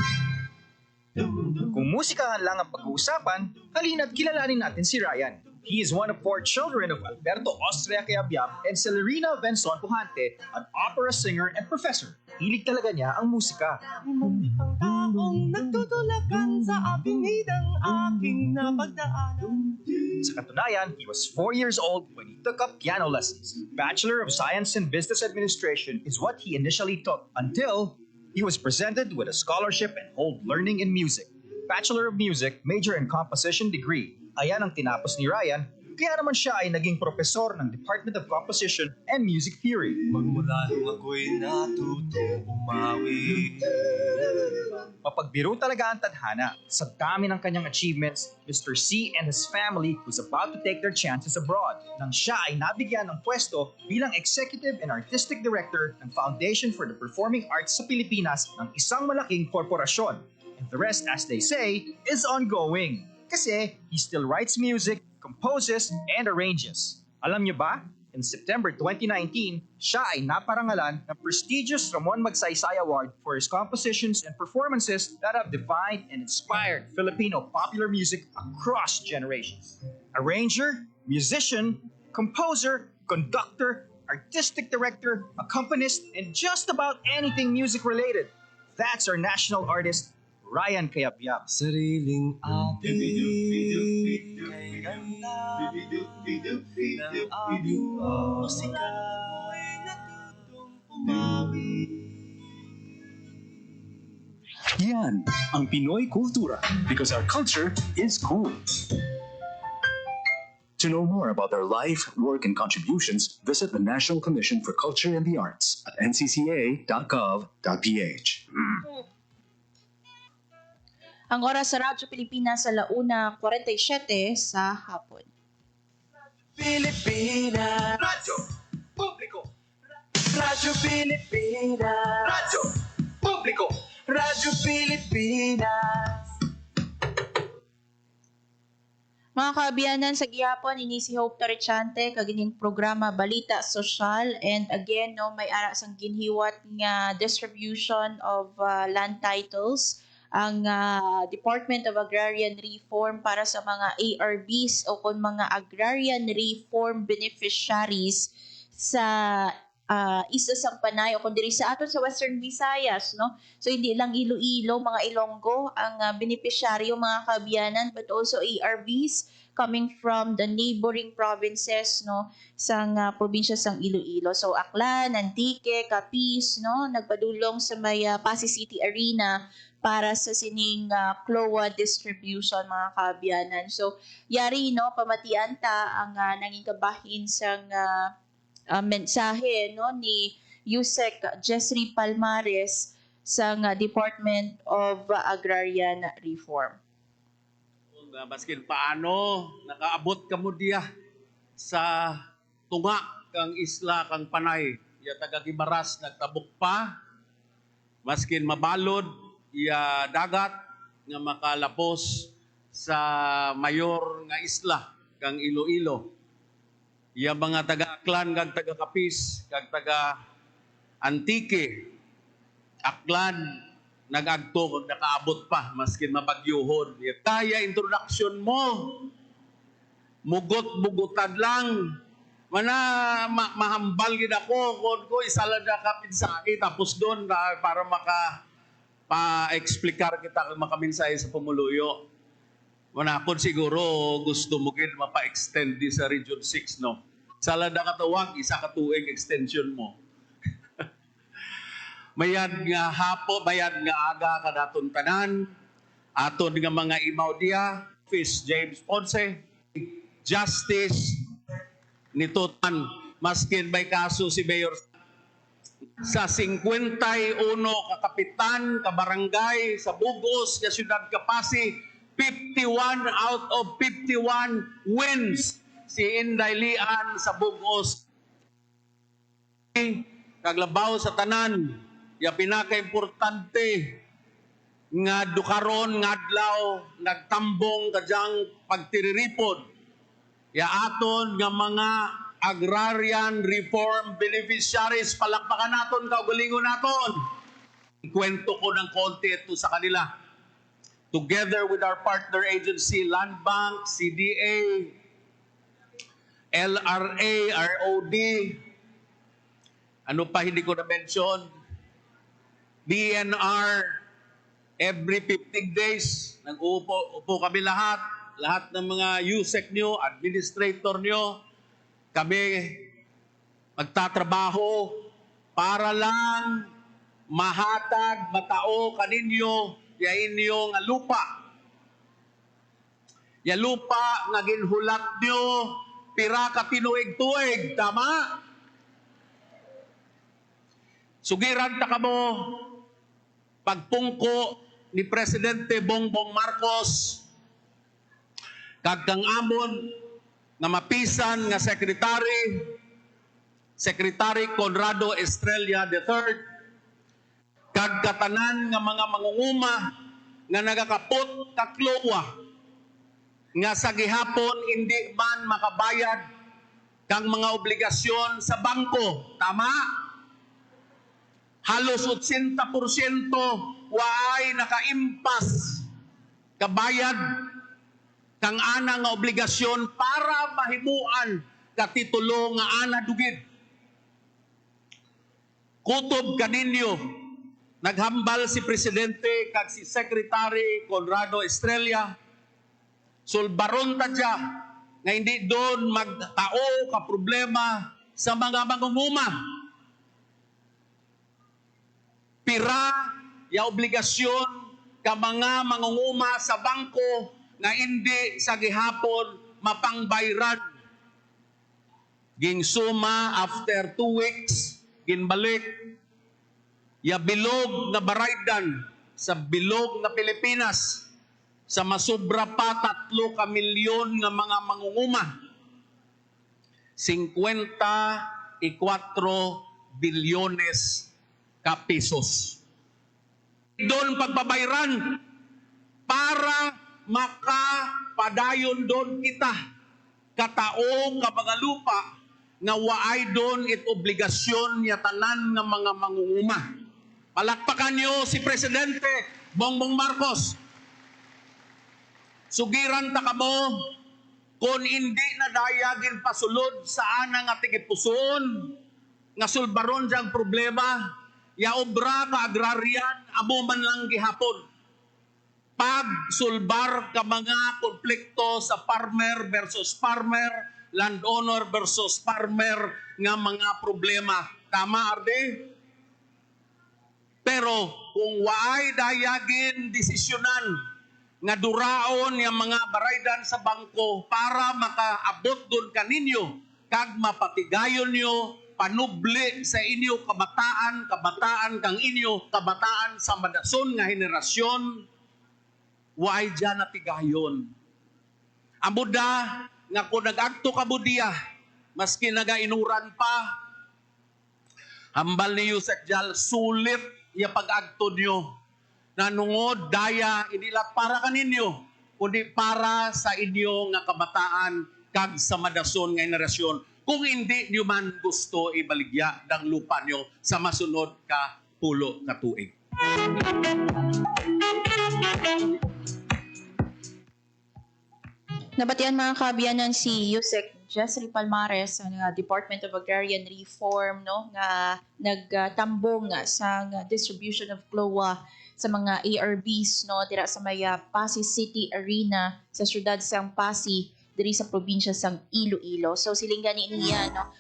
B: Kung musika lang ang pag-uusapan, halina't kilalanin natin si Ryan. He is one of 4 children of Alberto Austria Cayabyab and Celerina Benzon Pujante, an opera singer and professor. Hilig talaga niya ang musika.
L: Ang taong nagtutulakan sa aking hidang aking napagdaanan.
B: Sa katunayan, he was 4 years old when he took up piano lessons. Bachelor of Science in Business Administration is what he initially took until he was presented with a scholarship and hold learning in music. Bachelor of Music, major in composition degree. Ayan ang tinapos ni Ryan, kaya naman siya ay naging profesor ng Department of Composition and Music Theory.
L: Magmula nung ako'y natuto umawi.
B: Mapagbiro talaga ang tadhana. Sa dami ng kanyang achievements, Mr. C and his family was about to take their chances abroad nang siya ay nabigyan ng pwesto bilang Executive and Artistic Director ng Foundation for the Performing Arts sa Pilipinas ng isang malaking korporasyon. And the rest, as they say, is ongoing. Kasi he still writes music, composes, and arranges. Alam niyo ba? In September 2019, siya ay naparangalan ng prestigious Ramon Magsaysay Award for his compositions and performances that have defined and inspired Filipino popular music across generations. Arranger, musician, composer, conductor, artistic director, accompanist, and just about anything music-related. That's our national artist, Ryan Cayabyab.
L: Sariling atin kay ganda ng aming musika ay natutong pumawi.
F: Yan ang Pinoy Kultura because our culture is cool. To know more about their life, work, and contributions, visit the National Commission for Culture and the Arts at ncca.gov.ph.
C: Ang oras sa Radyo Pilipinas sa 1:47 sa hapon.
L: Pilipinas
E: Radyo Publiko.
L: Radyo Pilipinas
E: Radyo Publiko.
L: Radyo Pilipinas.
C: Mga kaabiyanan, sa gihapon ini si Hope Torrechante kagining programa Balita Sosyal, and again no may ara sang ginhiwat nga distribution of land titles ang Department of Agrarian Reform para sa mga ARBs o kung mga Agrarian Reform beneficiaries sa isa sang Panay o kung diri sa aton sa Western Visayas, no? So hindi lang Iloilo, mga Ilonggo ang beneficiaryo, mga kaabiyanan, but also ARVs coming from the neighboring provinces, no, sang probinsya sang Iloilo. So Aklan, Antique, Capiz, no, nagpadulong sa may Pasig City Arena para sa sining CLOA distribution, mga kaabiyanan. So yari no pamatian ta ang nanging kabahin sang mensahe no ni Yusek Jesri Palmares sa Department of Agrarian Reform.
M: Baskin paano nakaabot ka mo diya sa tunga kang isla kang Panay, ya taga Gimaras nagtabok pa maskin mabalod ya dagat nga makalapos sa mayor nga isla kang Iloilo. Ya mga taga-Aklan, kag taga-Capiz, kag taga-Antique, Aklan, nag-agto, kag nakaabot pa, maskin mabagyuhon. Ya kaya introduction mo, mugot-mugutad lang, mahambal gid ako, kung ko isala na kapit sa akin, tapos doon para pa-explicar kita, makaminsay sa pumuluyo. Manakon siguro gusto mo gid mapa-extend di sa Region 6, no? Salada katawag, isa ka tuig extension mo. Mayad nga hapo, mayad nga aga kadaton tanan, aton nga mga imaw diya, Fish James Ponce, Justice nito tan, maskin may kaso si Mayor sa 51 kakapitan, kabarangay, sa Bugos, sa Siyudad Kapasi, 51 out of 51 wins si Inday Lian sa Bugos. Kaglabaw sa tanan, ya pinaka-importante nga dukaron ngadlaw nagtambong kadyang pagtiriripod. Ya aton nga mga agrarian reform beneficiaries, palakpakan naton, kaugalingon naton. Ikwento ko ng konti ito sa kanila. Together with our partner agency, Land Bank, CDA, LRA, ROD, ano pa hindi ko na-mention, DNR, every 15 days, nag-uupo kami lahat ng mga USEC nyo, administrator nyo, kami magtatrabaho para lang mahatag, matao kaninyo, ya inyong lupa. Ya lupa nga ginhulat nyo, pira ka tinuig-tuig, tama? Sugiran ta kamo, pagpungko ni Presidente Bongbong Marcos, kag kang amon nga mapisan nga Secretary Conrado Estrella III, kag katanan nga mga mangunguma nga nagakapot kaklowa nga sa gihapon hindi man makabayad kang mga obligasyon sa bangko. Tama? Halos 80% waay nakaimpas kabayad kang ana nga obligasyon para mahimuan katitulo nga ana dugid. Kutob kaninyo, naghambal si Presidente kag si Secretary Conrado Estrella, sulbaron ta dya nga hindi doon magtao ka problema sa mga mangunguma. Pira ya obligasyon ka mga mangunguma sa bangko nga hindi sa gihapon mapangbayran. Ginsuma after 2 weeks, ginbalik ya bilog na baraydan sa bilog na Pilipinas sa masobra pa 3 ka milyon nga mga mangunguma. 54 bilyones ka pesos. Doon pagbabayran para makapadayon doon kita kataong ka mga lupa nga waay doon it obligasyon ya tanan nga mga mangunguma. Palakpakan niyo si Presidente Bongbong Marcos. Sugiran ta kamo kung hindi na dayagin pasulod sa ana nga tigipuson nga sulbaron diyang problema ya obra ka agraryan amo man lang gihapon. Pag sulbar ka mga konflikto sa farmer versus farmer, landowner versus farmer nga mga problema. Tama, Arde? Pero kung waay dayagin desisyonan nga duraon yung mga baraydan sa bangko para makaabot doon kaninyo kag mapatigayon nyo panubli sa inyo kabataan kang inyo kabataan sa madason nga henerasyon, waay dyan natigayon. Amuda nga kung nag-agto ka budiya, maski nagainuran pa, hambal ni Yusek Jal, sulit ya pag-agto nyo. Nanungod, daya, hindi lang para kaninyo, kundi para sa inyo nga kabataan kag sa madason nga henerasyon. Kung hindi nyo man gusto ibaligya ng lupa nyo sa masunod ka pulo ka tuig.
C: Nabatian mga kabiyanan si Yusek Jessry Palmares ng Department of Agrarian Reform no nga nagtambong sa distribution of CLOA sa mga ARBs no dira sa may Pasig City Arena sa siyudad sang Pasig diri sa probinsya sang Iloilo. So siling gani niya no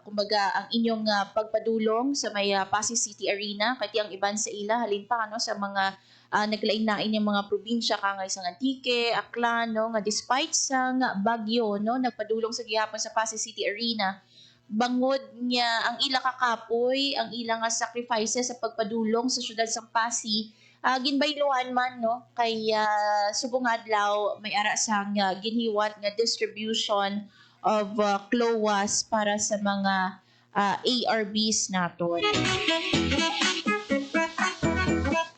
C: kumbaga ang inyong pagpadulong sa may Pasig City Arena kay ang iban sa ila halin pa no sa mga naglain-lain yung mga probinsya kangay sa Antique, Aklan no nga despite sa bagyo no nagpadulong sa gihapon sa Pasig City Arena bangod niya ang ila kakapoy ang ila nga sacrifices sa pagpadulong sa syudad sang Pasig ginbaylohan man no kay subong adlaw may ara sang ginhiwat nga distribution of CLOAs para sa mga ARBs naton.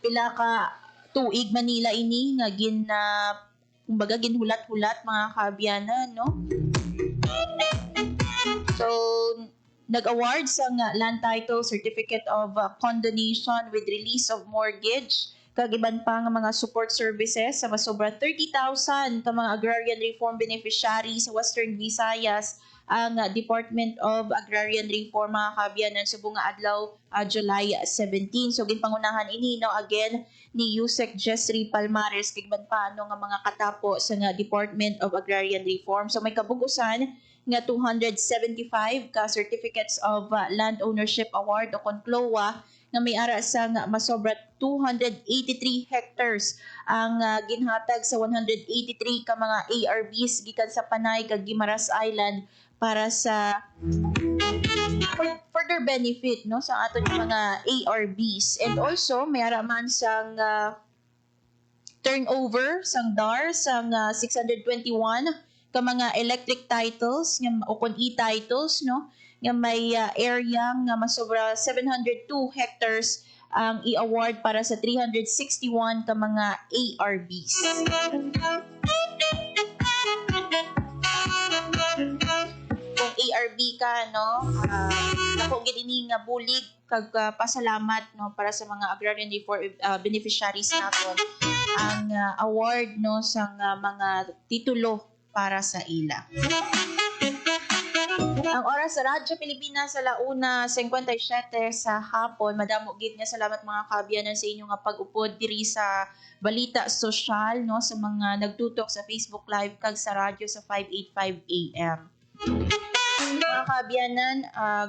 C: Pila ka tuig Manila ini nga kumbaga ginhulat-hulat mga kaabyanan no. So nag-award sa land title certificate of condonation with release of mortgage kag iban pa nga mga support services sa masobra 30,000 ka mga agrarian reform beneficiaries sa Western Visayas ang Department of Agrarian Reform mga kaabyanan sa bunga adlaw July 17. So ginpangunahan ini no again ni Yusek Jessry Palmares kigban pa ano nga mga katapo sa Department of Agrarian Reform. So may kabugusan nga 275 ka certificates of land ownership award o CLOA nga may ara sa masobra 283 hectares ang ginhatag sa 183 ka mga ARBs gikan sa Panay kag Guimaras Island para sa further benefit no sa aton mga ARBs. And also may ara man sang turnover sang DAR sang 621 ka mga electric titles o kon e-titles no nga may area nga masobra 702 hectares ang i-award para sa 361 ka mga ARBs. Kung ARB ka, no, ako gini nga bulig kag pasalamat, no, para sa mga agrarian reform beneficiaries naton ang award, no, sa mga titulo para sa ila. Ang oras sa Radyo Pilipinas sa 1:57 sa hapon. Madamo gid nga salamat mga kaabyanan sa inyong pag-upod diri sa balita sosyal, no, sa mga nagtutok sa Facebook Live kag sa radyo sa 585 AM. Mga kaabyanan,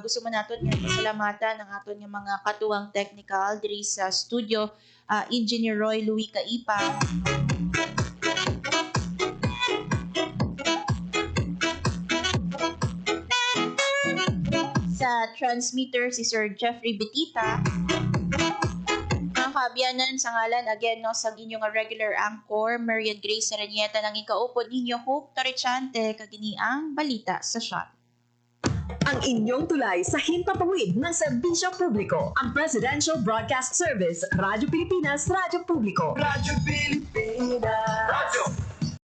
C: gusto mo naton nga pasalamatan ang aton nga mga katuwang technical diri sa studio, Engineer Roy Louis Caipa. Sa transmitter si Sir Jeffrey Betita. Mga kaabyanan, sa ngalan again, no, sa inyong regular anchor Marian Grace Serenieta, nang ikaupod ninyo Hope Torrechante kagini ang balita sa shot.
N: Ang inyong tulay sa himpapawid ng serbisyo publiko, ang Presidential Broadcast Service, Radyo Pilipinas, Radyo Publiko.
L: Radyo Pilipinas.
H: Radyo